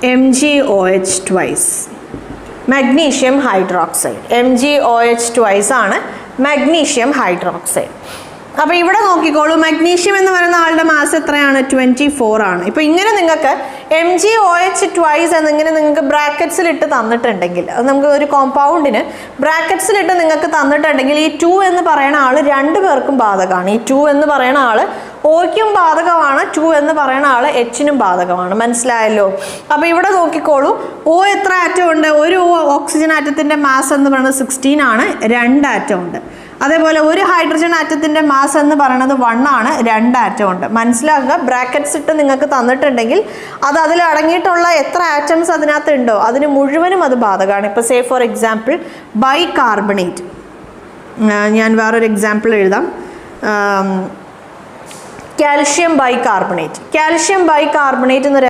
MgOH twice. Magnesium hydroxide. MgOH twice ആണ് magnesium hydroxide. അപ്പോൾ ഇവിടെ നോക്കിക്കോളൂ, മഗ്നീഷ്യം എന്ന് പറയുന്ന ആളുടെ മാസ് എത്രയാണ്? 24 ആണ്. ഇപ്പോൾ ഇങ്ങനെ നിങ്ങൾക്ക് MgOH twice എന്നിങ്ങനെ നിങ്ങൾക്ക് ബ്രാക്കറ്റ്സിലിട്ട് തന്നിട്ടുണ്ടെങ്കിൽ, അത് നമുക്ക് ഒരു കോമ്പൗണ്ടിന് ബ്രാക്കറ്റ്സിലിട്ട് നിങ്ങൾക്ക് തന്നിട്ടുണ്ടെങ്കിൽ ഈ 2 എന്ന് പറയുന്ന ആൾ രണ്ടു പേർക്കും ബാധകമാണ്. ഈ 2 എന്ന് പറയുന്ന ആൾ ഓയ്ക്കും ബാധകമാണ്, 2 എന്ന് പറയുന്ന ആൾ എച്ചിനും ബാധകമാണ്. മനസ്സിലായല്ലോ? അപ്പോൾ ഇവിടെ നോക്കിക്കോളൂ, O എത്ര ആറ്റം ഉണ്ട്? ഒരു ഓക്സിജൻ ആറ്റത്തിൻ്റെ മാസ് എന്ന് പറയുന്നത് 16 ആണ്, 2 ആറ്റം ഉണ്ട്. അതേപോലെ ഒരു ഹൈഡ്രജൻ ആറ്റത്തിൻ്റെ മാസ് എന്ന് പറയുന്നത് 1 ആണ്, 2 ആറ്റം ഉണ്ട്. മനസ്സിലാക്കുക, ബ്രാക്കറ്റ്സ് ഇട്ട് നിങ്ങൾക്ക് തന്നിട്ടുണ്ടെങ്കിൽ അത് അതിൽ അടങ്ങിയിട്ടുള്ള എത്ര ആറ്റംസ് അതിനകത്ത് ഉണ്ടോ അതിന് മുഴുവനും അത് ബാധകമാണ്. ഇപ്പോൾ സേ ഫോർ എക്സാമ്പിൾ ബൈകാർബണേറ്റ്, ഞാൻ വേറൊരു എക്സാമ്പിൾ എഴുതാം. കാൽഷ്യം ബൈകാർബണേറ്റ് എന്നൊരു